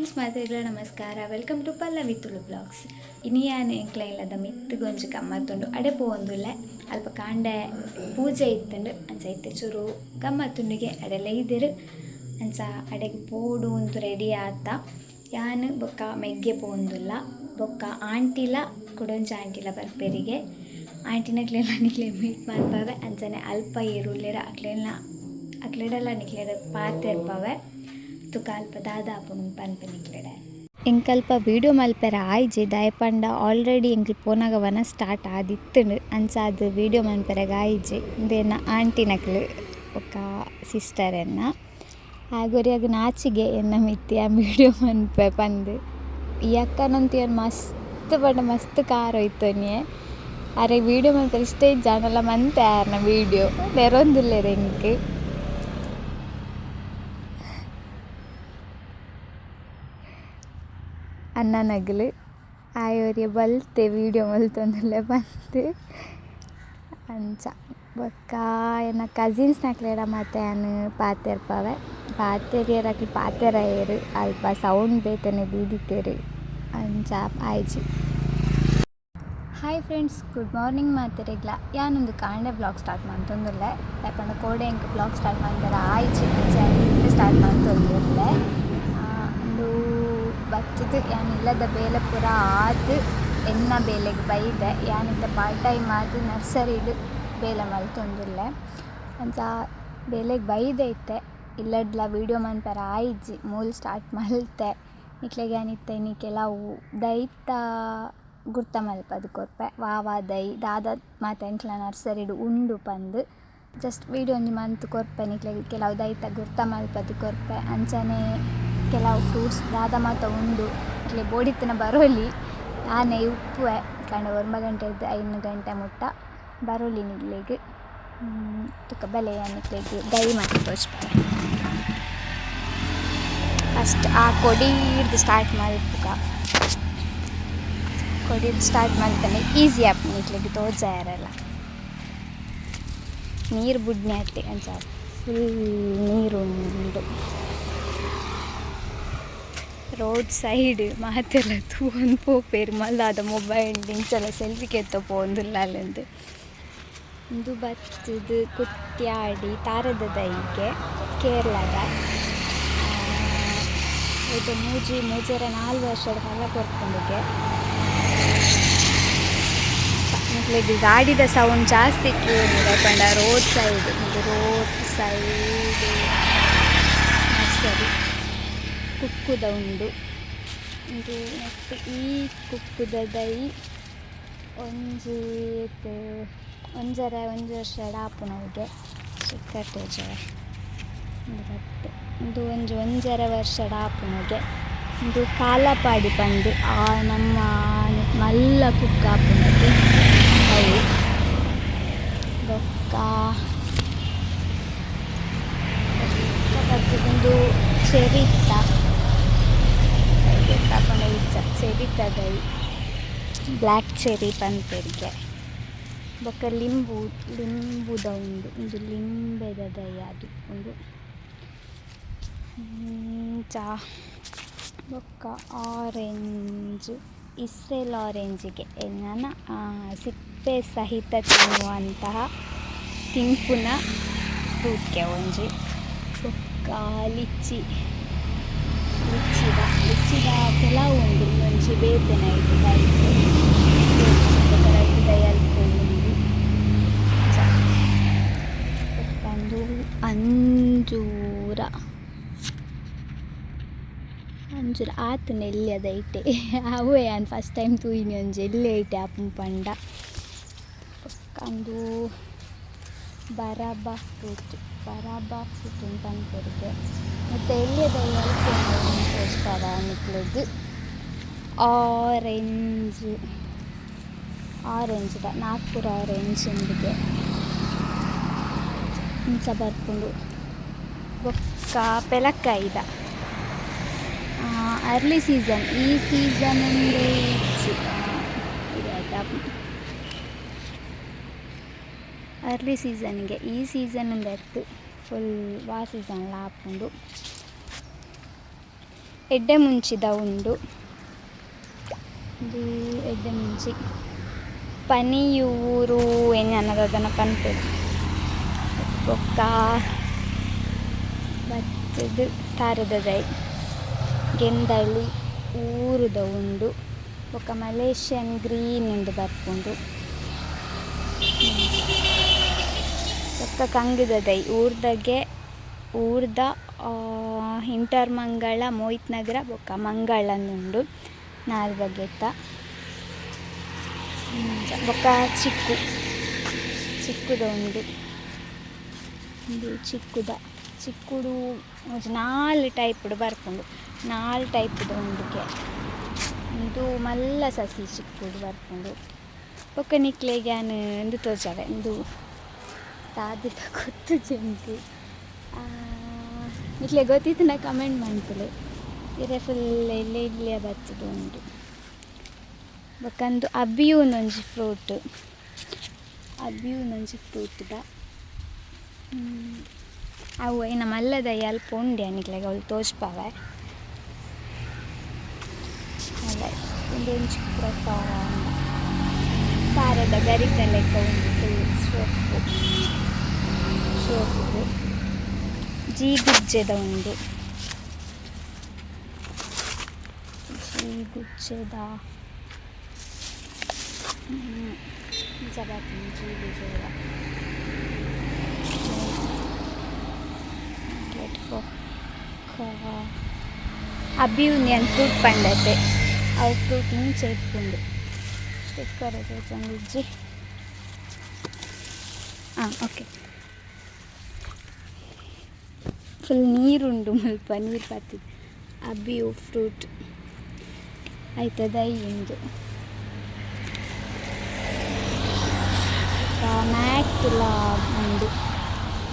Friends ಮಾತೆಗಳ ನಮಸ್ಕಾರ welcome to Pallavi Tulu blogs. ಇನಿಯಾನೆ ಎಂಕ್ಲೈಲದ ಮಿತ್ತು ಗೊಂಜಿ ಗಮ್ಮತ್ತುಂಡು ಅಡೆ ಪೋವೊಂದುಲ್ಲೆ ಅಲ್ಪ ಕಾಂಡೆ ಪೂಜೆ ಇತ್ತುಂಡು ಅಂಚ ಇತ್ತೆ ಚೂರು ಗಮ್ಮತ್ತುಂಡಿಗೆ ಅಡೆಲ್ಲ ಇದಿರು ಅಂಚ ಅಡೆಗೆ ಪೋಡು ಉಂತು ರೆಡಿ ಆತ ಯಾನು ಬೊಕ್ಕ ಮೆಗ್ಗೆ ಪೋವೊಂದುಲ್ಲ ಬೊಕ್ಕ ಆಂಟಿಲ ಕುಡೊಂಚ ಆಂಟಿಲ ಬರ್ಪೆರಿಗೆ ಆಂಟಿನಕ್ಲೆಲ್ಲ ನಿಕ್ಲೆ ಮೀಟ್ ಮಾಡ್ಪವೆ ಅಂಚನೆ ಅಲ್ಪ ಈರುಳ್ಳಿರ ಅಕ್ಲೆಡೆಲ್ಲ ನಿಕ್ಲೆಡ ಪಾತೆರ್ಪವೆ ತುಕ ಅಲ್ಪ ದಾದಾಪುನ ಪನ್ಪೆನಿಕ್ಲೆಡೆ ಎಂಕಲ್ಪ ವೀಡಿಯೋ ಮಲ್ಪೆರ ಆಯ್ಜಿ ದಯಪಂಡ ಆಲ್ರೆಡಿ ಎಂಕ್ಲು ಪೋನಾಗವನ ಸ್ಟಾರ್ಟ್ ಆದಿತ್ತುಂಡು ಅಂಚ ಅದು ವೀಡಿಯೋ ಮನ್ಪೆರಗ ಆಯ್ಜಿ ಇಂದೇನ ಆಂಟಿನಕ್ಲು ಒಕ್ಕ ಸಿಸ್ಟರ್ ಎನ್ನ ಆಗೊರಿಯಾಗ ನಾಚಿಗೆ ಎನ್ನ ಮಿತ್ತಿ ಆ ವೀಡಿಯೋ ಮನ್ಪೆ ಪಂದು ಈ ಅಕ್ಕನಂತೂ ಏನು ಮಸ್ತ್ ಕಾರ್ ಹೋಯ್ತೊನಿಯೆ ಅರೆ ವೀಡಿಯೋ ಮನ್ಪೆರ ಇಷ್ಟ ಜಾನಲ್ಲ ಮಂತೆ ಯಾರನ್ನ ವೀಡಿಯೋ ನೆರೊಂದುಲ್ಲೆರ್ ಎಂಕ್ ಅಣ್ಣನಗಲು ಆಯೋರಿಯ ಬಲ್ತೆ ವೀಡಿಯೋ ಮಲ್ತೊಂದುಲ್ಲೆ ಬಂದು ಅಂಚ ಬೊಕ್ಕ ಎನ್ನ ಕಸಿನ್ಸ್ನಕ್ಲೆಡ ಮಾತೆ ಯಾನು ಪಾತೆರ್ಪವೆ ಪಾತೆರಿಯರಕ್ಲು ಪಾತೆರ ಏರು ಅಲ್ಪ ಸೌಂಡ್ ಬೇತನೆ ದೀದಿತ್ತೆರು ಅಂಚ ಆಯ್ಜಿ. ಹಾಯ್ ಫ್ರೆಂಡ್ಸ್, ಗುಡ್ ಮಾರ್ನಿಂಗ್ ಮಾತೆರೆಗ್ಲ ಯಾನೊಂದು ಕಾಂಡೆ ಬ್ಲಾಗ್ ಸ್ಟಾರ್ಟ್ ಮಾಡ್ತೊಂದುಲ್ಲೆ ಯಾಕಂಡ ಕೋಡೆ ಎಂಕ್ ಬ್ಲಾಗ್ ಸ್ಟಾರ್ಟ್ ಮಾಡ್ತಾರೆ ಆಯ್ಜಿ ಸ್ಟಾರ್ಟ್ ಮಾಡ್ತೊಂದುಲ್ಲೆ ಒಂದು ಬತ್ತದು ಯಾನು ಇಲ್ಲದ ಬೇಲೆ ಪೂರ ಆದು ಎನ್ನ ಬೇಲೆಗೆ ಬೈದೆ ಯಾನಿದ್ದ ಪಾರ್ಟ್ ಟೈಮ್ ಆದು ನರ್ಸರಿಡು ಬೇಲೆ ಮಲ್ತೊಂದುಲ್ಲೆ ಅಂಚ ಬೇಲೆಗೆ ಬೈದೆ ಇತ್ತೆ ಇಲ್ಲಡ್ಲ ವೀಡಿಯೋ ಮನ್ಪೆರ ಆಯ್ಜಿ ಮೂಲ ಸ್ಟಾರ್ಟ್ ಮಲ್ತೆ ಇಟ್ಲೆಗೆ ಏನಿತ್ತೆ ನೀ ಕೆಲವು ದೈತ ಗುರ್ತ ಮಲ್ಪದು ಕೊರ್ಪೆ ವಾವ ದೈ ದಾದ ಮಾತ ಎಂಕ್ಲ ನರ್ಸರಿಡು ಉಂಡು ಪಂದು ಜಸ್ಟ್ ವೀಡಿಯೋ ಒಂಜಿ ಮಂತ್ ಕೊರ್ಪೆ ನಿಕ್ಲೆಗೆ ಕೆಲವು ದೈತ ಗುರ್ತ ಮಲ್ಪದು ಕೊರ್ಪೆ ಅಂಚನೆ ಕೆಲವು ಫ್ರೂಟ್ಸ್ ದಾದ ಮಾತ ಉಂಡು ಇಟ್ಲೆ ಬೋಡಿತ್ತಿನ ಬರೋಲಿ ಆನೆ ಉಪ್ಪುವೆ ಕಂಡ 9 ಗಂಟೆದ್ದು 5 ಗಂಟೆ ಮುಟ್ಟ ಬರೋಲಿ ನಿಗ್ಲೆಗೆ ತುಕ ಬೆಲೆಯ ನಿಕ್ಲೆಗೆ ದೈ ಮಾಡಿ ತೋರಿಸ್ತಾರೆ ಫಸ್ಟ್ ಆ ಕೊಡಿದು ಸ್ಟಾರ್ಟ್ ಮಲ್ಪುಗ ಕೊಡಿದು ಸ್ಟಾರ್ಟ್ ಮಾಡ್ತಾನೆ ಈಸಿ ಆಪ್ ನಿಕ್ಲೆಗೆ ತೋಜಾಯರಲ್ಲ ನೀರು ಬುಡ್ನೆ ಅತ್ತೆ ಅಂಚ ಫುಲ್ ನೀರುಂಡು ರೋಡ್ ಸೈಡ್ ಮಾತೆಲ್ಲ ತೂವೊಂದು ಪೋಪೇರು ಮಲ್ಲಾದ ಮೊಬೈಲ್ ಇಂಚೆಲ್ಲ ಸೆಲ್ಫಿ ಕೆತ್ತೋ ಪೋಂದುಲ್ಲ ಅಲ್ಲಂದು ಇಂದು ಬತ್ತದು ಕುಟ್ಯಾಡಿ ತಾರದ ದೈಗೆ ಕೇರಳದ ಇದು ಮೂಜರ 4 ವರ್ಷದ ಕಾಲ ಕೊರ್ಕೊಂಡಿಗೆ ಮಕ್ಕಳಿಗೆ ಗಾಡಿದ ಸೌಂಡ್ ಜಾಸ್ತಿ ಕೇಳಿದೆ ಯಾಕಂಡ ರೋಡ್ ಸೈಡ್ ನರ್ಸರಿ ಕುಕ್ಕುದ ಉಂಡು ಇದು ನೆಕ್ಸ್ಟ್ ಈ ಕುಕ್ಕುದ ದೈ ಒಂದು ವರ್ಷದ ಆಪುನವ್ಗೆ ಚಿಕ್ಕಟ್ಟೇಜ ಬಟ್ಟೆ ಇದು ಒಂಜರ ವರ್ಷದ ಆಪುನಗೆ ಇದು ಕಾಲಪಾಡಿ ಪಂಡು ಆ ನಮ್ಮ ಮಲ್ಲ ಕುಕ್ಕ ಆಪುನಗೆ ಅವು ಬೊಕ್ಕ ಒಂದು ಚೆರಿತ ಚೆರಿತ ದೈ ಬ್ಲ್ಯಾಕ್ ಚೆರಿ ಪಂಪೆರಿಗೆ ಬೊಕ್ಕ ಲಿಂಬುದ ಉಂಡು ಒಂದು ಲಿಂಬೆದ ದೈ ಅದು ಉಂಡು ಬೊಕ್ಕ ಆರೆಂಜ್ ಇಸ್ರೇಲ್ ಆರೆಂಜಿಗೆ ಎನ್ನ ಸಿಪ್ಪೆ ಸಹಿತ ತಿನ್ನುವಂತಹ ತಿಂಪುನ ಫ್ರೂಟ್ಗೆ ಒಂಜಿ ಬೊಕ್ಕ ಲಿಚ್ಚಿದ ಕೆಲವು ಉಂಡು ಒಂಜಿ ಬೇತೆನ ಇದು ದಯಲ್ಪ ಉಂಡು ಬೊಕ್ಕಂದು ಅಂಜೂರ ಆತನ ಎಲ್ಲಿ ಅದ ಐಟೆ ಅವೇ ನಾನು ಫಸ್ಟ್ ಟೈಮ್ ತೂಯಿನಿ ಒಂಜಿ ಎಲ್ಲಿ ಐಟೆ ಆಪುನ ಪಂಡ ಬೊಕ್ಕಂದು ಬರಾಬ ಫ್ರೂಟ್ ಪನ್ಪೆರಿಗೆ ಮತ್ತು ಎಲ್ಲಿಯದ ತೋರಿಸ್ತಾರ ನಿಕ್ಲೆಗ್ ಆರೆಂಜ್ದ ನಾಗ್ಪುರ ಆರೆಂಜ್ ಉಂಡಿಗೆ ಇಂಚ ಬರ್ಪುಂಡು ಬೊಕ್ಕ ಪೆಲಕ್ಕಾಯಿದ ಅರ್ಲಿ ಸೀಸನ್ ಈ ಸೀಸನ್ ಅರ್ಲಿ ಸೀಸನ್ಗೆ ಈ ಸೀಸನ್ ಎತ್ತು ಫುಲ್ ವಾ ಸೀಸನ್ ಆಪುಂಡು ಎಡ್ಡೆ ಮುಂಚಿದ ಉಂಡು ಇದು ಎಡ್ಡೆ ಮುಂಚಿ ಪನಿಯೂರು ಎನ್ನದನ ಪನ್ಪೆರು ಬೊಕ್ಕ ಬತ್ತದು ತಾರದ ದೈ ಗೆಂದಳಿ ಊರುದ ಉಂಡು ಬೊಕ್ಕ ಮಲೇಷಿಯನ್ ಗ್ರೀನ್ ಉಂಡು ಬರ್ಪುಂಡು ಬೊಕ್ಕ ಕಂಗದ ದೈ ಊರ್ದ ಇಂಟರ್ಮಂಗಳ ಮೋಹಿತ್ ನಗರ ಬೊಕ್ಕ ಮಂಗಳಂದುಂಡು 4 ಬಗೆತ ಬೊಕ್ಕ ಚಿಕ್ಕುದ ಉಂಡು ಇದು ಚಿಕ್ಕುಡು 4 ಟೈಪ್ಡ್ ಬರ್ಪುಂಡು 4 ಟೈಪ್ದ ಉಂಡುಗೆ ಇದು ಮಲ್ಲ ಸಸಿ ಚಿಕ್ಕುಡು ಬರ್ಪುಂಡು ಬೊಕ್ಕ ನಿಕ್ಲೆಗೆ ಇಂದು ತೋಜಾವೆ ಇಂದು ದಾದಿದ ಗೊತ್ತು ಜಂಕು ನಿಕ್ಲೆ ಗೊತ್ತಿತ್ತು ನಾ ಕಮೆಂಟ್ ಮಾಡ್ತಲೆ ಇರೆ ಫುಲ್ ಇಲ್ಲೇ ಬಚ್ಚದು ಉಂಟು ಬೊಕ್ಕಂದು ಅಬಿಯೂನೊಂಜಿ ಫ್ರೂಟ್ದ ಅವು ಇನ್ನು ಮಲ್ಲದ ಅಲ್ಪ ಉಂಡೆ ನಿಕ್ಲೆಗೆ ಅವಳು ತೋಚ್ಪಾವೆ ಅಲ್ಲ ಒಂದೊಂದು ಸಾರದ ಗರಿಕ ಲೆಕ್ಕ ಉಂಡು ಫುಲ್ ಸೋಪು ಜೀಗುಜ್ಜೆದ ಉಂಡು ಜೀಗುಜ್ಜೆದ ಜೀಗುಜ್ಜೆದ ಅಬಿಯೂನಿಯನ್ ಫ್ರೂಟ್ ಪಂಡತೆ ಅವು ಫ್ರೂಟ್ ಮುಂಚೆ ಇಟ್ಕೊಂಡು ಸ್ಟಿಕ್ಕರ್ ಚಂದಿಜ್ಜಿ ಓಕೆ ಫುಲ್ ನೀರುಂಡು ಮುಲ್ಪ ನೀರು ಬರ್ತದೆ ಅಬಿಯು ಫ್ರೂಟ್ ಆಯ್ತದ ಇಂದು ಮ್ಯಾಕ್ತುಲ ಉಂಡು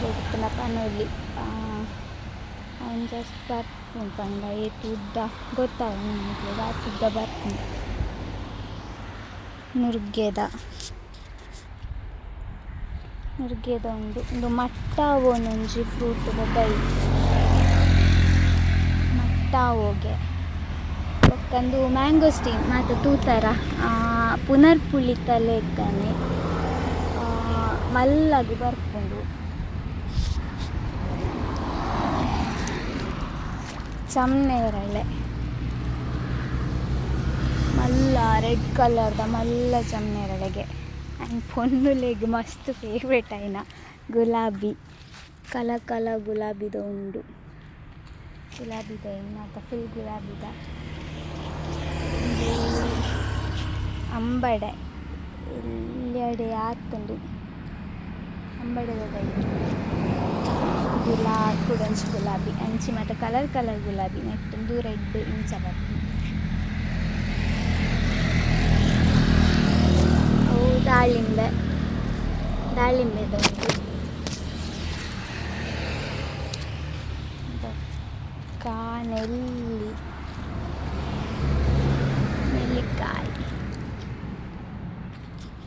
ಗೊತ್ತಿನ ಪನೊಲಿ ಅವನು ಜಸ್ಟ್ ಬರ್ಪುಂಡು ಪಂಡ ಏತು ಉದ್ದ ಗೊತ್ತಾಗ ಉದ್ದ ಬರ್ಪುಂಡು ನುರ್ಗೆದ ಉಂಡು ಒಂದು ಮಟ್ಟಾವೊಂದೊಂಜಿ ಫ್ರೂಟ್ ದೈ ಮಟ್ಟಾವೋಗೆ ಬೊಕ್ಕಂದು ಮ್ಯಾಂಗೋಸ್ಟೀನ್ ಮಾತ ತೂತರ ಪುನರ್ಪುಳಿತ ಲೆಕ್ಕನೆ ಮಲ್ಲಗ್ ಬರ್ಪುಂಡು ಚಮ್ನೇರಳೆ ಮಲ್ಲ ರೆಡ್ ಕಲರ್ದ ಮಲ್ಲ ಚಮ್ನೇರಳೆಗೆ ಆ್ಯಂಡ್ ಪೊನ್ನುಲೆಗ್ ಮಸ್ತ್ ಫೇವ್ರೇಟ್ ಆಯ್ನ ಗುಲಾಬಿ ಕಲ ಗುಲಾಬಿದ ಉಂಡು ಗುಲಾಬಿದ ಮಾತ ಫುಲ್ ಗುಲಾಬಿದ ಅಂಬಡೆ ಎಲ್ಲೆಡೆ ಆತುಂಡು ಅಂಬಡೆದ ಕುಡಂಚಿ ಗುಲಾಬಿ ಅಂಚಿ ಮತ್ತು ಕಲರ್ ಗುಲಾಬಿ ನೆಟ್ಟೊಂದು ರೆಡ್ ಇಂಚ ಬರ್ತೀನಿ ಅವು ದಾಳಿಂಬೆದ ಉಂಟು ಬೊಕ್ಕ ನೆಲ್ಲಿಕಾಯಿ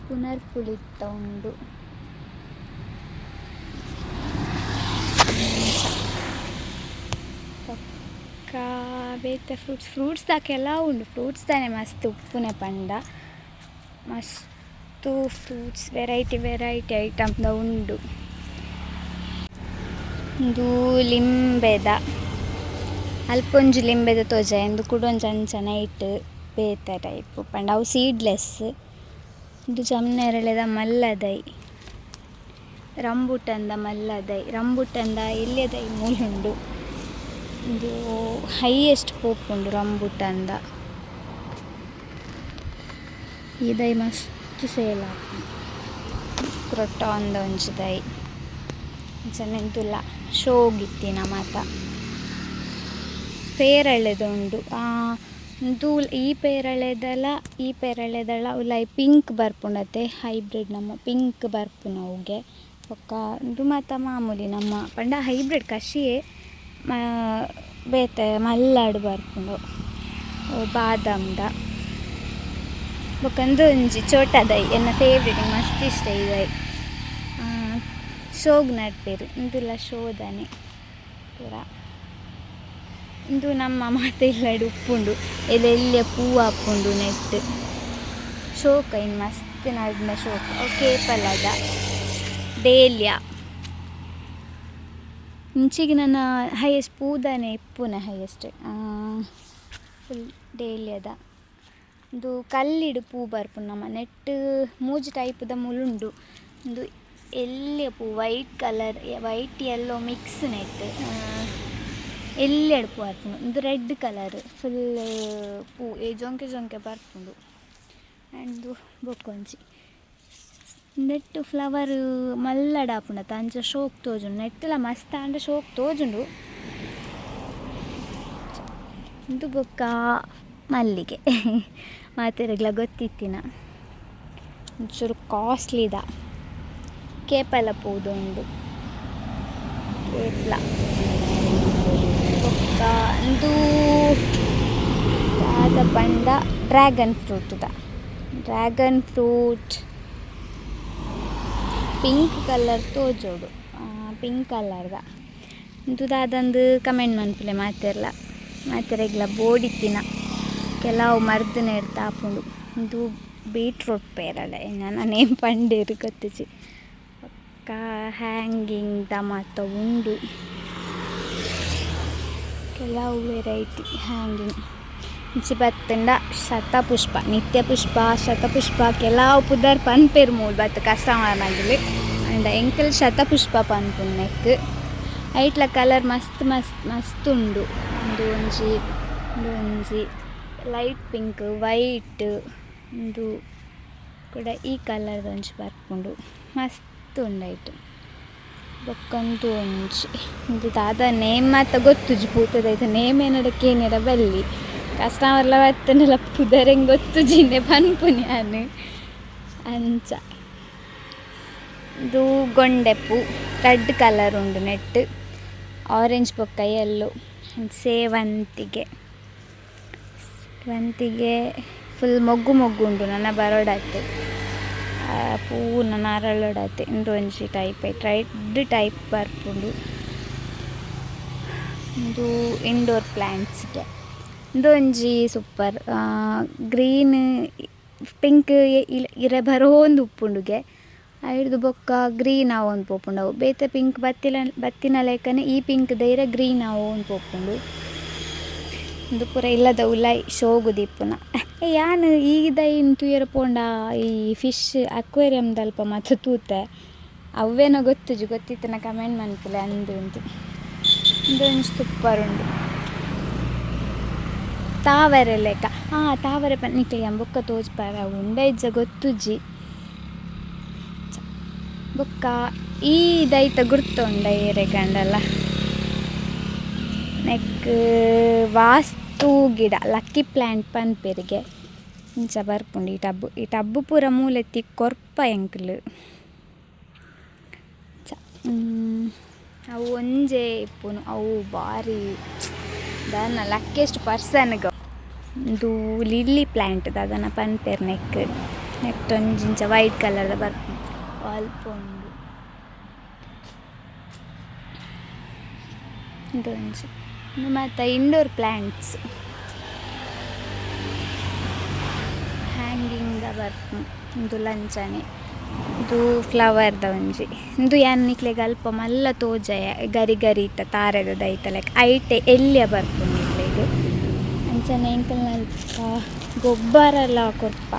ಪುನರ್ಪುಳಿತ ಉಂಡು ಬೇತ ಫ್ರೂಟ್ಸ್ ದಾಕೆಲ್ಲ ಉಂಡು ಫ್ರೂಟ್ಸ್ ತಾನೆ ಮಸ್ತ್ ಉಪ್ಪುನೆ ಪಂಡ ಮಸ್ತ್ ಫ್ರೂಟ್ಸ್ ವೆರೈಟಿ ಐಟಮ್ದ ಉಂಡು ಇಂದು ಲಿಂಬೆದ ಅಲ್ಪೊಂಜಿ ಲಿಂಬೆದ ತೋಜ ಎಂದು ಕುಡೊಂಜಿ ಅಂಚ ನೈಟ್ ಬೇತ ಟೈಪ್ ಪಂಡ ಅವು ಸೀಡ್ಲೆಸ್ ಇದು ಜಮ್ನೆರಳೆದ ಮಲ್ಲದೈ ರಂಬುಟಂದ ಮಲ್ಲದೈ ರಂಬುಟಂದ ಎಲ್ಯದೈ ಮೂಲುಂಡು ಇದು ಹೈಯೆಸ್ಟ್ ಪೋಪುಂಡು ರಂಬುಟಂದ ಈ ದೈ ಮಸ್ತ್ ಸೇಲ್ ಆಪುಂಡು ಕ್ರೊಟಾನ್ದ ಒಂಜಿ ದೈ ಎಂಚನೆಂತುಲ್ಲ ಶೋಗಿತ್ತಿನ ಮಾತ ಪೇರಳೆದ ಉಂಡು ಈ ಪೇರಳೆದಳ ಉಲೈ ಪಿಂಕ್ ಬರ್ಪುಂಡತೆ ಹೈಬ್ರಿಡ್ ನಮ್ಮ ಪಿಂಕ್ ಬರ್ಪುನ ಅವುಗೆ ಬೊಕ್ಕ ಇದು ಮಾತ ಮಾಮೂಲಿ ನಮ್ಮ ಪಂಡ ಹೈಬ್ರಿಡ್ ಕಷಿಯೇ ಬೇತೆ ಮಲ್ಲಾಡು ಬರ್ಪುಂಡು ಬಾದಾಮ್ದ ಬೊಕ್ಕಂದು ಒಂಜಿ ಚೋಟದೈ ಎನ್ನ ಫೇವ್ರೇಟ್ ಮಸ್ತ್ ಇಷ್ಟ ಇದೈ ಶೋಗ್ ನಡ್ಪೆರು ಇಂದುಲ ಶೋದನೆ ಪೂರ ಇಂದು ನಮ್ಮ ಮಾತೆ ಇಲ್ಲಡು ಉಪ್ಪುಂಡು ಎಲ್ಲೆಲ್ಲ ಪೂವು ಹಾಪುಂಡು ನೆಟ್ ಶೋಕ ಇನ್ನು ಮಸ್ತ್ ನಡ್ನ ಶೋಕ ಕೇಪಲದ ಡೇಲಿಯಾ ಇಂಚಿಗೆ ನನ್ನ ಹೈಯೆಸ್ಟ್ ಪೂದಾನೆ ಇಪ್ಪುನೆ ಹೈಯೆಸ್ಟ್ ಫುಲ್ ಡೇಲಿಯದ ಇದು ಕಲ್ಲಿಡು ಪೂ ಬರ್ಪುಂಡು ನಮ್ಮ ನೆಟ್ ಮೂಜಿ ಟೈಪ್ದ ಮುಲುಂಡು ಒಂದು ಎಲ್ಲಿ ಪೂ white colour white yellow mix ನೆಟ್ ಎಲ್ಲೆಡು ಪೂ ಬರ್ಪುಂಡು ಒಂದು ರೆಡ್ ಕಲರ್ ಫುಲ್ ಪೂ ಜೊಂಕೆ ಜೊಂಕೆ ಬರ್ಪುಂಡು ಆ್ಯಂಡ್ ಬೊಕ್ಕೊಂಜಿ ನೆಟ್ ಫ್ಲವರ್ ಮಲ್ಲಡ ಆಪುಂಡು ಅಂಚ ಶೋಕ್ ತೋಜುಂಡು ನೆಟ್ಟೆಲ್ಲ ಮಸ್ತ್ ಆಂಡ ಶೋಕ್ ತೋಜುಂಡು ಇದು ಬೊಕ್ಕ ಮಲ್ಲಿಗೆ ಮಾತೆರೆಗ್ಲ ಗೊತ್ತಿತ್ತಿನ ಒಂಚೂರು ಕಾಸ್ಟ್ಲಿದ ಕೇಪಲ ಪೂದು ಉಂಡು ಕೇಪ್ಲ ಬೊಕ್ಕ ಇದು ದಾದ ಪಂಡ ಡ್ರ್ಯಾಗನ್ ಫ್ರೂಟ್ ಪಿಂಕ್ ಕಲರ್ ತೋಜೋಡು ಪಿಂಕ್ ಕಲರ್ದ ಇದು ದಾದಂದು ಕಮೆಂಟ್ ಮನ್ಪುಲೆ ಮಾತೆರೆಗ್ಲ ಬೋಡಿತ್ತಿನ ಕೆಲವು ಮರ್ದನ ತಾಪುಂಡು ಇದು ಬೀಟ್ರೂಟ್ ಪೇರಳೆ ನಾನು ನೇಮ್ ಪಂಡೇರು ಗೊತ್ತಿಚ್ಚಿ ಪಕ್ಕ ಹ್ಯಾಂಗಿಂಗ್ ದಮಾತ ಉಂಡು ಕೆಲವು ವೆರೈಟಿ ಹ್ಯಾಂಗಿಂಗ್ ಇಂಚಿ ಬತ್ತಂಡ ಶತಪುಷ್ಪ ಕೆಲವು ಪುದರ್ ಪನ್ಪೇರು ಮೂಲು ಬತ್ತು ಕಸ್ಟಮರ್ ನಗಲಿ ಅಂಡ್ ಎಂಕಲ್ ಶತಪುಷ್ಪ ಪನ್ಪುನ್ನೆಕ್ ಐಟ್ಲ ಕಲರ್ ಮಸ್ತ್ ಉಂಡು ಒಂಜಿ ಲೈಟ್ ಪಿಂಕ್ ವೈಟ್ ಒಂದು ಕೂಡ ಈ ಕಲರ್ದ ಒಂಜಿ ಬರ್ಪುಂಡು ಮಸ್ತ್ ಉಂಡಾಯ್ತು ಬೊಕ್ಕಂತೂ ಒಂಜಿ ಇದು ದಾದ ನೇಮ್ ಮಾತ ಗೊತ್ತುಜಿ ಪೂತದಾಯ್ತು ನೇಮ್ ಏನಡಕ್ಕೇನೇರ ಬಲ್ಲಿ ಕಸ್ಟಮರ್ಲ ಬತ್ತನೆಲ್ಲ ಪುದರೆಂಗೆ ಗೊತ್ತುಜಿಂದೆ ಪನ್ಪುನಿ ನಾನು ಅಂಚ ಇದು ಗೊಂಡೆಪೂ ರೆಡ್ ಕಲರ್ ಉಂಡು ನೆಟ್ ಆರೆಂಜ್ ಬೊಕ್ಕ ಯೆಲ್ಲೋ ಸೇವಂತಿಗೆ ಫುಲ್ ಮೊಗ್ಗು ಉಂಡು ನನ್ನ ಬರೋಡತ್ತೆ ಪೂ ನನ್ನ ಅರಳೋಡತ್ತೆ ಇಂದು ಒಂಜಿ ಟೈಪ್ ರೆಡ್ ಟೈಪ್ ಬರ್ಪುಂಡು ಇದು ಇಂಡೋರ್ ಪ್ಲ್ಯಾಂಟ್ಸ್ಗೆ ಇದು ಒಂಜಿ ಸೂಪರ್ ಗ್ರೀನ್ ಪಿಂಕ್ ಇರೆ ಬರೋಂದು ಉಪ್ಪುಂಡುಗೆ ಐಡ್ದು ಬೊಕ್ಕ ಗ್ರೀನ್ ಆವೊಂದು ಪೋಪುಂಡು ಅವು ಬೇತೆ ಪಿಂಕ್ ಬತ್ತಿನ ಲೆಕ್ಕನೆ ಈ ಪಿಂಕ್ ದೈರ ಗ್ರೀನ್ ಆವೊಂದು ಪೋಪುಂಡು ಇದು ಪೂರ ಇಲ್ಲದ ಉಲಾಯಿ ಶೋಗು ದಿಪ್ಪುನ ಯಾನು ಈಗಿದ ಇನ್ನು ತೂಯರ ಪೋಂಡ ಈ ಫಿಶ್ ಅಕ್ವೇರಿಯಮ್ದ ಅಲ್ಪ ಮಾತ್ರ ತೂತೆ ಅವೇನೋ ಗೊತ್ತಿತ್ತನ ಕಮೆಂಟ್ ಮನ್ಪುಲೆ ಅಂದು ಇದೊಂದು ಸೂಪರ್ ಉಂಡು ತಾವರೆ ಲೆಕ್ಕ ತಾವರೆ ನಿಕ್ಲಿಗೆ ಬೊಕ್ಕ ತೋಜ್ಪಾರ ಉಂಡ ಇಜ್ಜ ಗೊತ್ತುಜಿ ಬೊಕ್ಕ ಈ ದೈತ ಗುರ್ತುಂಡ ಏರೆ ಕಂಡಲ್ಲ ನೆಕ್ ವಾಸ್ತು ಗಿಡ ಲಕ್ಕಿ ಪ್ಲ್ಯಾಂಟ್ ಪನ್ಪೆರಿಗೆ ಇಂಚ ಬರ್ಪುಂಡು ಈ ಟಬ್ಬು ಪೂರ ಮೂಲೆತ್ತಿ ಕೊರ್ಪ ಎಂಕ್ಲು ಅವು ಒಂಜೇ ಇಪ್ಪುನು ಅವು ಬಾರಿ ದನ್ನ ಲಕ್ಕೆಸ್ಟ್ ಪರ್ಸನ್ಗೆ ಇದು ಲಿಲ್ಲಿ ಪ್ಲ್ಯಾಂಟ್ ಅದನ್ನು ಪನ್ಪೇರು ನೆಕ್ಟ್ ಒಂಜಿಂಚ ವೈಟ್ ಕಲರ್ದ ಬರ್ಪುಂಡು ಅಲ್ಪ ಉಂಡು ಇದೊಂಜಿ ಮತ್ತು ಇಂಡೋರ್ ಪ್ಲ್ಯಾಂಟ್ಸ್ ಹ್ಯಾಂಗಿಂಗ್ದ ಬರ್ಪು ಇದು ಲಂಚನೆ ಇದು ಫ್ಲವರ್ದ ಒಂಜಿ ಇದು ಯಾನಿಕ್ಲೆಗ್ ಅಲ್ಪ ಮಲ್ಲ ತೋಜಯ ಗರಿ ಇತ್ತ ತಾರೆದ ದೈತ ಲೈಕ್ ಐಟೆ ಎಲ್ಲಿಯ ಬರ್ಪು ನಿಕ್ಲೆಗ್ ಅಂಚನೆ ಎಂಕಲ್ನ ಅಲ್ಪ ಗೊಬ್ಬರ ಕೊರ್ಪ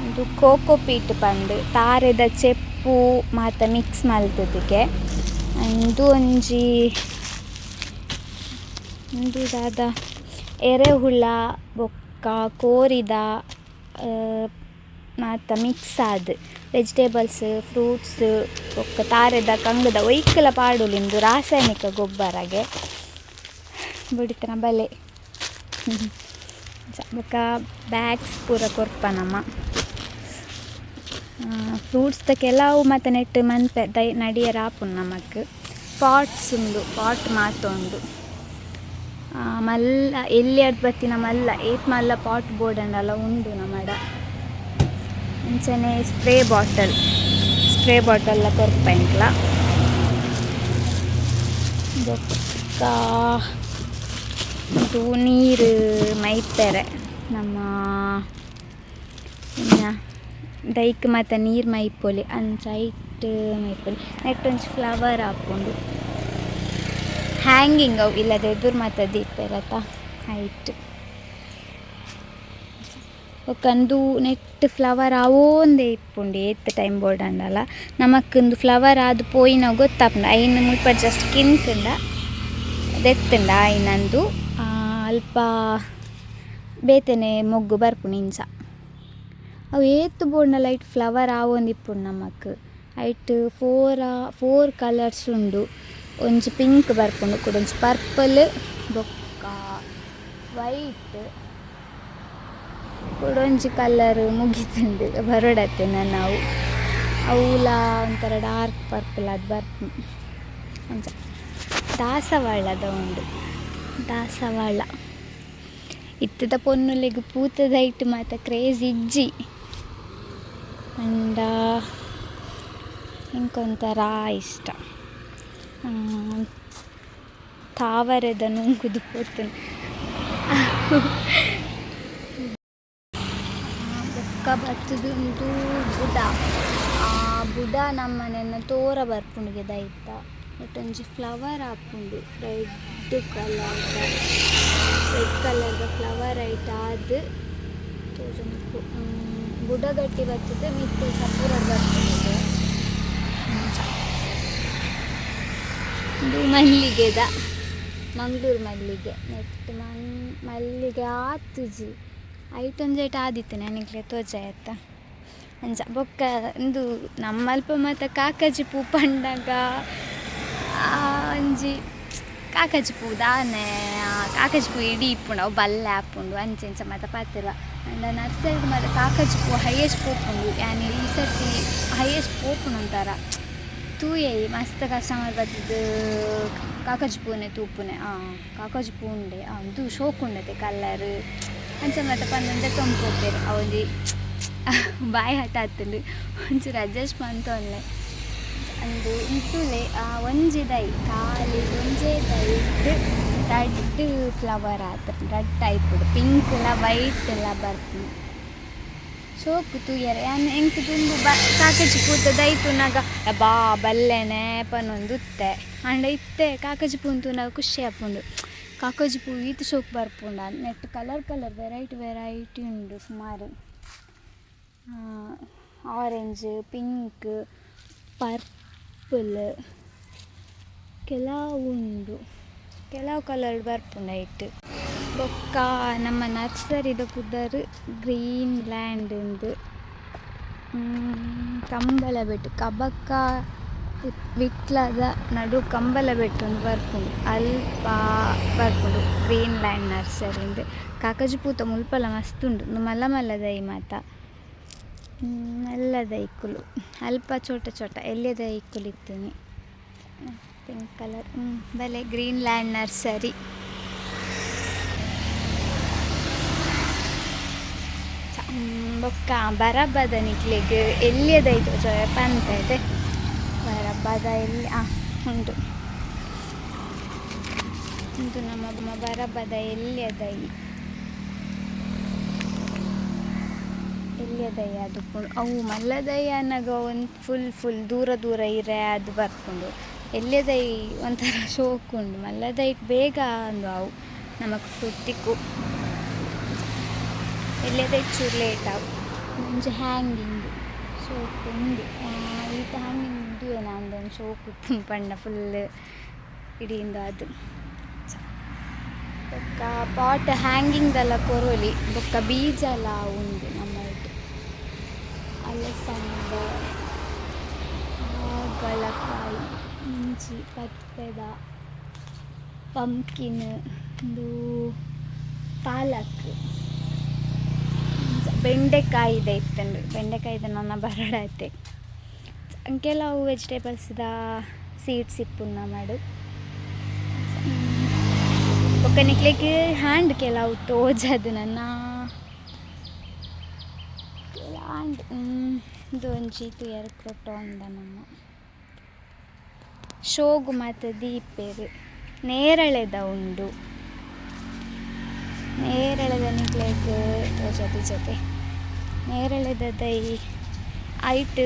ಇದು ಕೋಕೋಪೀಟ್ ಪಂಡು ತಾರೆದ ಚೆಪ್ಪು ಮಾತ ಮಿಕ್ಸ್ ಮಲ್ತದಕ್ಕೆ ಇದು ಒಂಜಿ ದಾದ ಎರೆಹುಳ ಬೊಕ್ಕ ಕೋರಿದ ಮಾತ ಮಿಕ್ಸ್ ಆದ್ ವೆಜಿಟೇಬಲ್ಸ್ ಫ್ರೂಟ್ಸ್ ಬೊಕ್ಕ ತಾರೆದ ಕಂಗದ ಒಯ್ಕಲ ಪಾಡುಲಿಂದು ರಾಸಾಯನಿಕ ಗೊಬ್ಬರಗೆ ಬಿಡಿತನ ಬಲೆ ಬೊಕ್ಕ ಬ್ಯಾಗ್ಸ್ ಪೂರ ಕೊರ್ಪ ನಮ್ಮ ಫ್ರೂಟ್ಸ್ದ ಕೆಲವು ಮತ್ತು ನೆಟ್ ಮನ್ಪೆ ನಡಿಯರ ಆಪುಂಡು ನಮಕ್ ಪಾಟ್ಸ್ ಉಂಡು ಪಾಟ್ ಮಾತ ಉಂಡು ಮಲ್ಲ ಎಲ್ಲಿ ಬತ್ತಿನ ಮಲ್ಲ ಏತ್ ಮಲ್ಲ ಪಾಟ್ ಬೋರ್ಡನ್ನೆಲ್ಲ ಉಂಡು ನಮ್ಮಡ ಅಂಚನೆ ಸ್ಪ್ರೇ ಬಾಟಲ್ ಕೊರ್ಪ ಎಂಕ್ಲ ಬೊಕ್ಕ ಇದು ನೀರು ಮೈಪೆರೆ ನಮ್ಮ ದೈಕ್ ಮತ್ತು ನೀರು ಮೈಪೊಲಿ ಅಂಚ ಐಟ್ ಮೈಪೊಲಿ ನೆಟ್ ಒಂಜಿ ಫ್ಲವರ್ ಹಾಕೊಂಡು ಹ್ಯಾಂಗಿಂಗ್ ಅವು ಇಲ್ಲದೆ ಎದುರು ಮತ್ತು ದೀಪೆರತ್ತ ಐಟ್ ಒಕ್ಕಂದು ನೆಟ್ ಫ್ಲವರ್ ಅವೋಂದೇ ಇಪ್ಪುಂಡು ಏತ್ ಟೈಮ್ ಬೋರ್ಡ್ ಅಂಡಲ್ಲ ನಮಕೊಂದು ಫ್ಲವರ್ ಆದು ಪೋಯಿನ ಗೊತ್ತಾಪುಂಡು ಐನು ಮುಲ್ಪ ಜಸ್ಟ್ ಕಿನ್ಕಂಡ ದೆತ್ತಂಡ ಐನಂದು ಅಲ್ಪ ಬೇತೆನೆ ಮೊಗ್ಗು ಬರ್ಪುಂಡು ಇಂಚ ಅವು ಏತ್ ಬೋರ್ಡ್ನ ಲೈಟ್ ಫ್ಲವರ್ ಆವೊಂದಿಪ್ಪುಂಡು ನಮಕ್ ಐಟ್ ಫೋರ್ ಕಲರ್ಸ್ ಉಂಡು ಒಂಜಿ ಪಿಂಕ್ ಬರ್ಪುಂಡು ಕುಡೊಂಜಿ ಪರ್ಪಲ್ ಬೊಕ್ಕ ವೈಟ್ ಕುಡೊಂಜಿ ಕಲರ್ ಮುಗಿತುಂಡು ಬರೋಡತ್ತೇನ ನಾವು ಅವಲ ಒಂಥರ ಡಾರ್ಕ್ ಪರ್ಪಲ್ ಅದು ಬರ್ಪು ಅಂಚ ದಾಸವಾಳದ ಉಂಡು ದಾಸವಾಳ ಇತ್ತದ ಪೊನ್ನುಲೆಗ್ ಪೂತದೈಟ್ ಮಾತ ಕ್ರೇಜ್ ಇಜ್ಜಿ ಅಂಡ ಇಂಕೊಂಥರ ಇಷ್ಟ ತಾವರೆದ ನುಂಗುದು ಪೋತುಂಡು ಬೊಕ್ಕ ಬತ್ತುದುಂಡು ಬುಡ ನಮ್ಮನೆನ ತೋರ ಬರ್ಪುಂಡು ದೈತ ಒಟ್ಟೊಂಜಿ ಫ್ಲವರ್ ಆಪುಂಡು ರೆಡ್ ಕಲರ್ದ ಫ್ಲವರ್ ಐಟ್ ಆದ್ ತೋಜೊಂದು ಬುಡ ಗಟ್ಟಿ ಬರ್ತದೆ ಮಿತ್ತು ಸಪೂರ ಬರ್ತದೆ ಇದು ಮಲ್ಲಿಗೆದ ಮಂಗಳೂರು ಮಲ್ಲಿಗೆ ನೆಟ್ ಮಲ್ಲಿಗೆ ಆತುಜಿ ಐಟೊಂಜೈಟ್ ಆದಿತ್ತು ನನಗೆ ತೋಜಾಯತ್ತ ಅಂಚ ಬೊಕ್ಕ ಇಂದು ನಮ್ಮಲ್ಪ ಮತ್ತು ಕಾಕಜಿ ಪೂ ಪಂಡಗ ಒಂಜಿ ಕಾಕಜಿ ಪೂ ದಾನೆ ಕಾಕಜಿ ಪೂ ಇಡೀ ಇಪ್ಪುಂಡು ಅವು ಬಲ್ಲೆ ಆಪುಂಡು ಅಂಚೆ ಇಂಚ ಮತ್ತು ಪಾತಿರ ಅಂಡ ನರ್ಸರಿ ಮತ್ತು ಕಾಕಜಿ ಪೂ ಹೈಯೆಸ್ಟ್ ಪೋಪುಂಡು ಯಾನಿ ಈ ಸರ್ತಿ ಹೈಯೆಸ್ಟ್ ಪೋಪುಂಡು ಒಂಥರ ತೂಯೆ ಮಸ್ತ್ ಕಸ್ಟಮರ್ ಬತ್ತಿದ್ದು ಕಾಕಜಿ ಪೂನೆ ತೂಪುನೆ ಕಾಕಜಿ ಪೂ ಉಂಡೆ ಇದು ಶೋಕು ಉಂಡತೆ ಕಲ್ಲರ್ ಅಂಚ ಮತ್ತು ಪಂದಂತೆ ತೊಂಪೋಪೇರು ಅವೊಂದು ಬಾಯಿ ಹಠ ಹತ್ತುಂಡು ಒಂಚೂರು ಅಡ್ಜಸ್ಟ್ ಮಂತೊನ್ಲೆ ಅಂದು ಇಂತುಲೆ ಒಂಜಿ ದೈ ಖಾಲಿ ಒಂಜೇ ದೈಟ್ ರಡ್ ಫ್ಲವರ್ ಆತ ರಡ್ ಟೈಪ್ ಪಿಂಕ್ ಎಲ್ಲ ವೈಟ್ ಎಲ್ಲ ಬರ್ಪುಂಡು ಶೋಕು ತೂಯರೆ ಎಂಕ್ ತುಂಬು ಕಾಕಜಿ ಪೂತ ದೈತುನಾಗ ಬಾ ಬಲ್ಲೆನೆ ಪನ್ನೊಂದು ಉತ್ತೆ ಅಂಡ ಇತ್ತೆ ಕಾಕಜಿ ಪೂ ತೂನಾಗ ಖುಷಿ ಆಪುಂಡು ಕಾಕಜಿ ಪೂ ಈತ್ ಶೋಕು ಬರ್ಪುಂಡು ನೆಟ್ ಕಲರ್ ವೆರೈಟಿ ಉಂಡು ಸುಮಾರು ಆರೆಂಜ್ ಪಿಂಕ್ ಪರ್ಪಲ್ ಕೆಲವು ಕಲರ್ ಬರ್ಪುಂಡು ಐಟ್ ಬೊಕ್ಕ ನಮ್ಮ ನರ್ಸರಿದ ಪುದರ್ ಗ್ರೀನ್ ಲ್ಯಾಂಡ್ ಉಂದು ಕಂಬಳ ಬೆಟ್ಟು ಕಬಕ್ಕ ವಿಟ್ಲದ ನಡು ಕಂಬಳ ಬೆಟ್ಟು ಒಂದು ಬರ್ಪುಂಡು ಅಲ್ಪ ಬರ್ಪುಂಡು ಗ್ರೀನ್ ಲ್ಯಾಂಡ್ ನರ್ಸರಿಯಿಂದ ಕಾಕಜಿ ಪೂತ ಮುಲ್ಪಲ ಮಸ್ತ್ ಉಂಡು ಮಲ್ಲ ಮಲ್ಲ ದೈ ಮಾತ ಎಲ್ಲ ದೈಕುಲು ಅಲ್ಪ ಚೋಟ ಎಲ್ಲಿಯದ ದೈಕುಲು ಇತ್ತೀನಿ ಪಿಂಕ್ ಕಲರ್ ಬಲೆ ಗ್ರೀನ್ ಲ್ಯಾಂಡ್ ನರ್ಸರಿ ಬೊಕ್ಕ ಬರಬ್ಬದ ನಿಕ್ಲೆಗ್ ಎಲ್ಲಿಯದೈತು ಪಂತದೆ ಬರಬ್ಬದ ಎಲ್ಲಿ ಉಂಟು ಉಂಟು ನಮ್ಮ ಬರಬ್ಬದ ಎಲ್ಲಿಯದೈ ಅದು ಅವು ಮಲ್ಲದೈ ಅನ್ನಗ ಒಂದು ಫುಲ್ ದೂರ ಇರೆ ಅದು ಬರ್ಪುಂಡು ಎಲ್ಲಿಯದೈ ಒಂಥರ ಶೋಕು ಉಂಡು ಮಲ್ಲದೈ ಬೇಗ ಅಂದು ಅವು ನಮಕ್ ಸುತ್ತಿಕ್ಕು ಎಲ್ಲಿಯದೈ ಚೂರು ಲೇಟ್ ಅವು ಮುಂಚೆ ಹ್ಯಾಂಗಿಂಗ್ ಶೋಕು ಉಂಡು ಈತ ಹ್ಯಾಂಗಿಂಗ್ ಉಂಟು ಏನ ಅಂದೊಂದು ಶೋಕು ಪಂಡ ಫುಲ್ ಇಡಿಯಿಂದ ಅದು ಬೊಕ್ಕ ಪಾಟ್ ಹ್ಯಾಂಗಿಂಗ್ದೆಲ್ಲ ಕೊರೊಲಿ ಬೊಕ್ಕ ಬೀಜ ಎಲ್ಲ ಉಂಡು ನಮ್ಮ ಅಲಸಂದ ಹಾಗಲಕಾಯಿ ಮುಂಚಿ ಪತ್ಪೆದ ಪಂಪ್ಕಿನ್ ಒಂದು ಪಾಲಕ್ ಬೆಂಡೆಕಾಯಿದ ಇತ್ತಂಡು ಬೆಂಡೆಕಾಯಿದ ನನ್ನ ಬರಡಾಯ್ತೆ ಕೆಲವು ವೆಜಿಟೇಬಲ್ಸ್ದ ಸೀಡ್ಸ್ ಇಪ್ಪುಂಡು ನಮ್ಮಡು ಬೊಕ್ಕ ನಿಕ್ಲೆಗ್ ಹ್ಯಾಂಡ್ ಕೆಲವು ತೋಜದು ನನ್ನ ಇದೊಂಜಿ ತೂಯರೆ ಕೊಟ್ಟ ಉಂಡ ನಮ್ಮ ಶೋಗು ಮತ್ತು ದೀಪೆರ್ ನೇರಳೆದ ಉಂಡು ನೇರಳೆದ ನಿಕ್ಲೇಕ್ ತೋಜತೆ ನೇರಳೆದ ದೈ ಐಟ್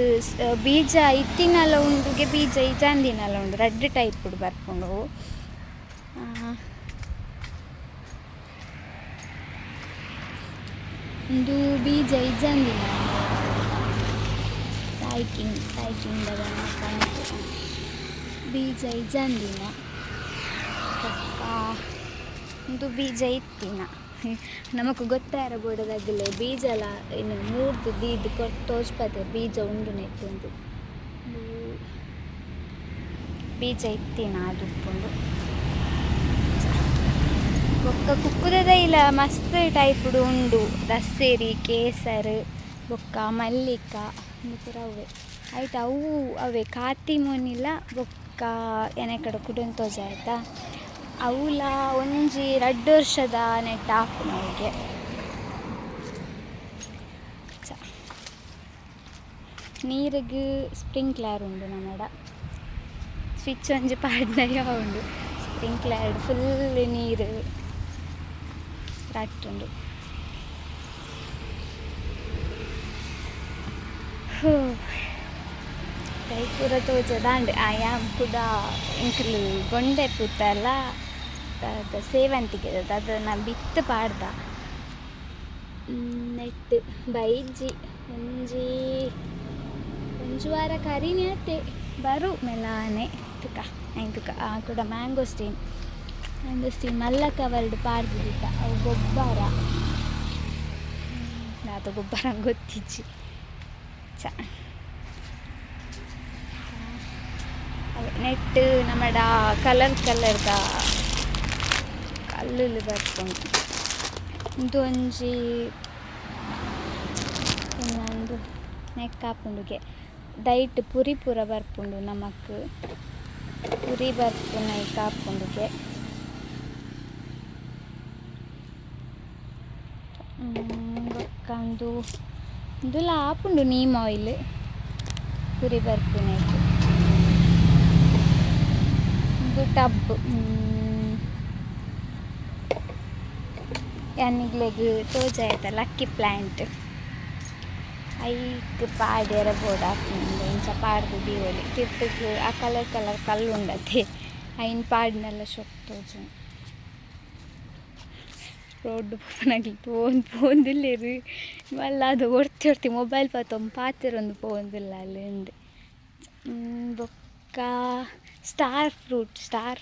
ಬೀಜ ಇತ್ತಿನಲ್ಲ ಉಂಡುಗೆ ಬೀಜ ಇಜಂದಿನಲ್ಲ ಉಂಡು ರೆಡ್ ಟೈಪ್ ಬರ್ಕೊಂಡು ಒಂದು ಬೀಜ ಇಜಂದಿನ ಟೈಕಿಂಗ್ ಬೀಜ ಇಜಂದಿನ ಒಂದು ಬೀಜ ಇತ್ತಿನ ನಮಕ್ ಗೊತ್ತಾಯಿರಬೋಡದಾಗಲೇ ಬೀಜಲ ಇನ್ನು ಮೂರ್ದು ದೀದು ತೋಜ್ಪದೆ ಬೀಜ ಉಂಡು ನೆಟ್ಟುಂಡು ಬೀಜ ಇತ್ತಿನ ಅದು ಉಪ್ಪುಂಡು ಬೊಕ್ಕ ಕುಕ್ಕುದ ಇಲ್ಲ ಮಸ್ತ್ ಟೈಪ್ಡು ಉಂಡು ದಸೇರಿ ಕೇಸರ್ ಬೊಕ್ಕ ಮಲ್ಲಿಕ ಪೂರ ಅವೇ ಆಯ್ತು ಅವು ಅವೇ ಕಾತಿ ಮೊನಿಲ ಬೊಕ್ಕ ಎನಕಡೆ ಕುಡನ್ ತೋಜ ಆಯ್ತಾ ಅವಲ ಒಂಜಿ 2 ವರ್ಷದ ನೆಟ್ಟ ಆಪುನ ಅವಿಗೆ ನೀರಿಗೆ ಸ್ಪ್ರಿಂಕ್ಲರ್ ಉಂಡು ನಮ್ಮಡ ಸ್ವಿಚ್ ಒಂಜಿ ಪಾಡ್ನಯ ಉಂಡು ಸ್ಪ್ರಿಂಕ್ಲರ್ ಫುಲ್ ನೀರು ರಟ್ಟುಂಡು ಕೈ ಪೂರ ತೋಚದಾಂಡ್ ಆಯಾಮ್ ಕೂಡ ಇಂಕಲು ಗೊಂಡೆ ಪೂತಲ್ಲ ಸೇವಂತಿಗೆ ಅದನ್ನು ಬಿತ್ತು ಪಾಡ್ದ ನೆಟ್ಟು ಬೈಜಿ ಒಂಜಿ ವಾರ ಕರಿನಿ ಅತ್ತೆ ಬರು ಮೆಲಾನೆ ತುಕ ತುಕ ಕೂಡ ಮ್ಯಾಂಗೋಸ್ಟೀನ್ ಮಲ್ಲ ಕವರ್ಡ್ ಪಾಡ್ದಿದ್ದ ಅವು ಗೊಬ್ಬರ ಅದು ಗೊಬ್ಬರ ಗೊತ್ತಿಜ್ಜಿ ನೆಟ್ಟು ನಮ್ಮಡ ಕಲರ್ದ ಕಲ್ಲು ಬರ್ಕೊಂಡು ಇದು ಒಂಜಿ ಇನ್ನೊಂದು ನೆಕ್ಕಾಪುಂಡುಗೆ ದೈಟ್ ಪುರಿ ಪೂರ ಬರ್ಪುಂಡು ನಮಕ್ ಪುರಿ ಬರ್ಪುನ ಕಾಪುಂಡುಗೆ ಬೊಕ್ಕಂದು ಇಂದುಲ ಆಪುಂಡು ನೀಮ್ ಆಯಿಲ್ ಪುರಿ ಬರ್ಪುನೈತು ಇದು ಟಬ್ ಎನ್ನಿಗ್ಲೆಗ್ ತೋಜ ಆಯ್ತ ಲಕ್ಕಿ ಪ್ಲ್ಯಾಂಟ್ ಐಕ್ ಪಾಡ್ಯರ ಬೋರ್ಡ್ ಹಾಕೊಂಡು ಇಂಚ ಪಾಡ್ದು ದೀವೊಲಿ ತಿರ್ತಕ್ ಆ ಕಲರ್ ಕಲ್ಲು ಉಂಡತೆ ಐನ್ ಪಾಡ್ನೆಲ್ಲ ಶೊಕ್ ತೋಜು ರೋಡ್ ಪೋನಾಗ್ಲಿ ಪೋಂದಿಲ್ಲೇರು ಮಲ್ಲ ಅದು ಒರ್ತಿ ಮೊಬೈಲ್ ಪಾತಿರೊಂದು ಪೋಂದಿಲ್ಲ ಅಲ್ಲಿಂದು ಬೊಕ್ಕ ಸ್ಟಾರ್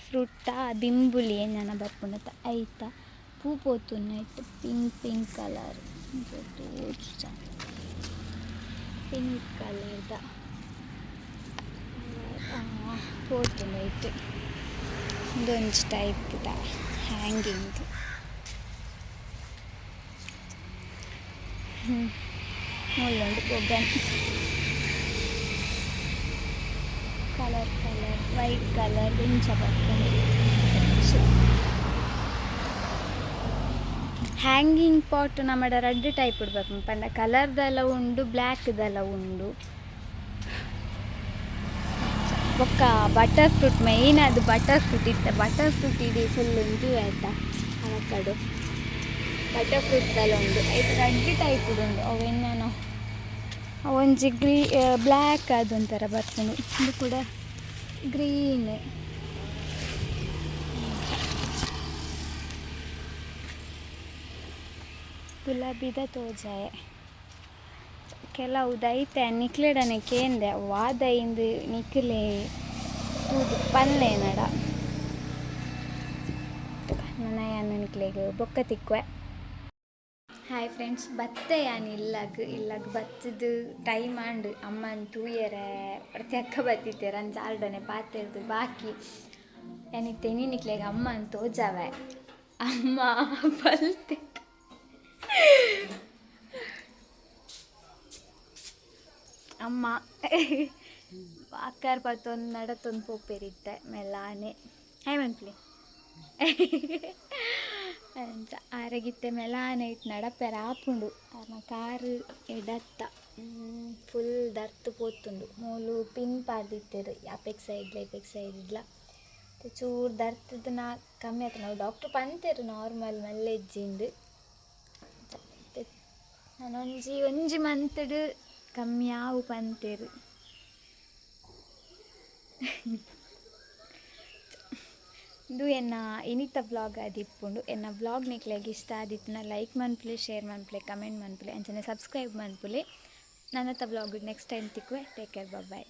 ಫ್ರೂಟ್ ದಿಂಬುಲಿ ಏನ ಬರ್ಪುಂಡತ ಐತ ಪೂ ಪೋತುಂಡು ಪಿಂಕ್ ಕಲರ್ ಪಿಂಕ್ ಕಲರ್ದ ಪೋತುಂಡು ಐತೆ ಇದೊಂದು ಟೈಪ್ದ ಹ್ಯಾಂಗಿಂಗ್ ಮುಳ್ಳುಂಡು ಬೊಬ್ಬನ್ ಕಲರ್ ವೈಟ್ ಕಲರ್ ಇಂಚ ಬರ್ಕೊಂಡು ಹ್ಯಾಂಗಿಂಗ್ ಪಾಟ್ ನಮ್ಮಡ 2 ಟೈಪ್ ಬರ್ಪುಂಡು ಪಂಡ ಕಲರ್ದೆಲ್ಲ ಉಂಡು ಬ್ಲ್ಯಾಕ್ದೆಲ್ಲ ಉಂಡು ಬೊಕ್ಕ ಬಟರ್ ಫ್ರೂಟ್ ಮೈನ್ ಅದು ಬಟರ್ ಫ್ರೂಟ್ ಇಡೀ ಫುಲ್ ಉಂಟು ಆಯ್ತಾ ಅವಕಡು ಬಟರ್ ಫ್ರೂಟ್ದೆಲ್ಲ ಉಂಡು ಆಯ್ತು 2 ಟೈಪ್ ಉಂಡು ಅವೆನ್ನೋ ಒಂಜಿ ಬ್ಲ್ಯಾಕ್ ಅದೊಂಥರ ಬರ್ಪುಂಡು ಇದು ಕೂಡ ಗ್ರೀನ್ ಗುಲಾಬಿದ ತೋಜಾಯೆ ಕೆಲವು ದೈತೆ ನಿಕ್ಲೆಡನೆ ಕೇಂದೆ ವಾದೈಂದು ನಿಕ್ಲೆ ತೂದು ಪಲ್ಲೆ ನಡ ನನಯನ್ನು ನಿಕ್ಲೆಗ್ ಬೊಕ್ಕ ತಿಕ್ವೆ. ಹಾಯ್ ಫ್ರೆಂಡ್ಸ್, ಬತ್ತೆ ಯಾನ್ ಇಲ್ಲಗ್ ಬತ್ತದು ಟೈಮ್ ಆಂಡ್ ಅಮ್ಮನ ತೂಯರೆ ಪ್ರತಿ ಅಕ್ಕ ಬತ್ತಿತ್ತೇರ ಅಂಚಾರ್ಡನೆ ಪಾತೆರ್ದು ಬಾಕಿ ಏನಿತ್ತೆ ನಿಕ್ಲೆಗ್ ಅಮ್ಮನ ತೋಜಾವೆ ಅಮ್ಮ ಬಲ್ತೆ ಅಮ್ಮ ಅಕ್ಕರ್ ಪತ್ತೊಂದು ನಡತೊಂದು ಪೋಪೆರಿತ್ತೆ ಮೆಲ್ಲಾನೆ ಹೇಮಂತ್ಲಿ ಅಂಚ ಆರಗಿತ್ತೆ ಮೆಲಾನೆ ಇಟ್ಟು ನಡಪೆರ ಆಪುಂಡು ಅರ್ನ ಕಾರು ಎಡತ್ತ ಫುಲ್ ದರ್ತು ಪೋತುಂಡು ಮೂಲು ಪಿನ್ ಪಾರ್ದಿತ್ತೇರು ಅಪೆಕ್ ಸೈಡ್ಲ ಚೂರು ದರ್ತದ ನಾ ಕಮ್ಮಿ ಆಯ್ತು ನಾವು ಡಾಕ್ಟ್ರ್ ಪಂತೇರು ನಾರ್ಮಲ್ ಮಲ್ಲ ಇಜ್ಜಿಂದು ನಾನು ಒಂಜಿ ಮಂತಡ್ ಕಮ್ಮಿ ಆವು ಪಂತೇರು. ಇದು ಎನ್ನ ಇನಿತ ವ್ಲಾಗ್ ಆದಿಪ್ಪುಂಡು. ಎನ್ನ ವ್ಲಾಗ್ ನಿಕ್ಲೆಗ್ ಇಷ್ಟ ಆದಿತ್ತನ ಲೈಕ್ ಮನ್ಪುಲೆ, ಶೇರ್ ಮನ್ಪುಲೆ, ಕಮೆಂಟ್ ಮನ್ಪುಲೆ, ಅಂಚನೆ ಸಬ್ಸ್ಕ್ರೈಬ್ ಮನ್ಪುಲೆ. ನನ್ನತ್ತ ವ್ಲಾಗ್ ನೆಕ್ಸ್ಟ್ ಟೈಮ್ ತಿಕ್ಕುವೆ. ಟೇಕ್ ಕೇರ್, ಬಾಯ್.